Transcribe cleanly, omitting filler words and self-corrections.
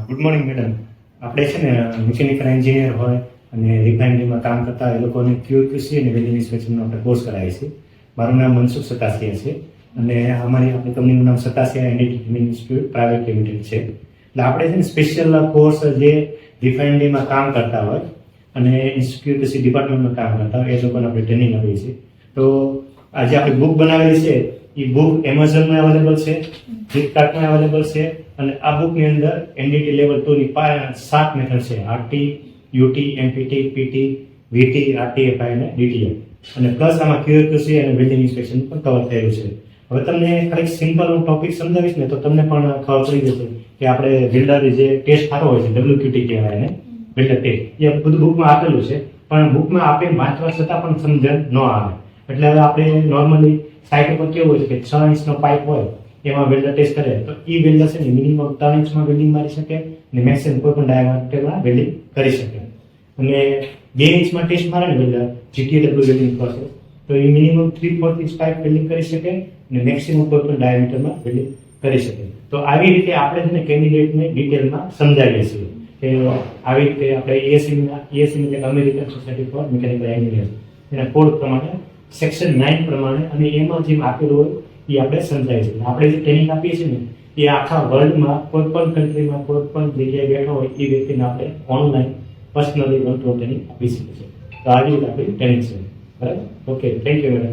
Good morning madam. આપણે છે ને મિકેનિકલ એન્જિનિયર હોય અને રિફાઇનરીમાં કામ કરતા એ લોકોને QQC અને વેલ્ડિંગ ઇન્સ્પેક્શનનો આપણે કોર્સ કરાવીએ છીએ. મારું નામ મનસુખ સતાસિયા છે અને અમારી આપણી કંપનીનું નામ Satasiya and institute private limited છે. એટલે આપણે છે ને સ્પેશિયલ કોર્સ જે રિફાઇનરીમાં કામ કરતા હોય અને QQC ડિપાર્ટમેન્ટમાં કામ કરતા હોય એ લોકોને આપણે ટ્રેનિંગ આપીએ છીએ. તો આજે આપણી બુક બનાવેલી છે એ બુક એમેઝોનમાં અવેલેબલ છે, ફ્લિપકાર્ટમાં અવેલેબલ છે અને આ બુકની અંદર NDT લેવલ 2 ની 7 મેથડ છે: RT, UT, MPT, PT, VT, RTFI અને DTF. અને પ્લસ આમાં QQC અને વેલ્ડિંગ ઇન્સ્પેક્શન પણ કવર થયેલું છે. હવે તમને ખાલી સિમ્પલ હું ટોપિક સમજાવીશ ને તો તમને પણ ખબર પડી જશે કે આપણે વેલ્ડર જે ટેસ્ટ થતો હોય છે WQT કહેવાય એને, વેલ્ડર ટેસ્ટ, એ બધું બુકમાં આપેલું છે. પણ બુકમાં આપણે વાંચવા છતાં પણ સમજણ ન આવે. એટલે હવે આપણે નોર્મલી સાઇટ ઉપર કેવું હોય છે કે 6 ઇંચનો પાઇપ હોય એમાં વેલ્ડર ટેસ્ટ કરે તો એ વેલ્ડર છે ને મિનિમમ 3 ઇંચમાં વેલ્ડિંગ મારી શકે અને મેક્સિમમ કોઈ પણ ડાયામીટરમાં વેલ્ડિંગ કરી શકે. અને 2 ઇંચમાં ટેસ્ટ મારે ને વેલ્ડર GTW વેલ્ડિંગ પ્રોસેસ તો એ મિનિમમ 3/4 ઇંચ પાઇપ વેલ્ડિંગ કરી શકે અને મેક્સિમમ કોઈ પણ ડાયામીટરમાં વેલ્ડિંગ કરી શકે. તો આવી રીતે આપણે છે ને કેન્ડિડેટને ડિટેલમાં સમજાવીએ છીએ કે આવી રીતે આપણે ESC એટલે American society for mechanical engineer એના કોડ પ્રમાણે સેક્શન 9 પ્રમાણે અને એમાં જે આપેલું હોય એ આપણે સમજાય છે. આપણે જે ટ્રેનિંગ આપીએ છીએ ને એ આખા વર્લ્ડમાં કોઈ પણ કન્ટ્રીમાં કોઈ પણ જગ્યાએ બેઠો હોય એ વ્યક્તિને આપણે ઓનલાઈન પર્સનલી ટ્રેનિંગ આપી શકીએ છીએ. તો આવી રીતે આપણી ટ્રેનિંગ છે. બરાબર? Okay, thank you madam.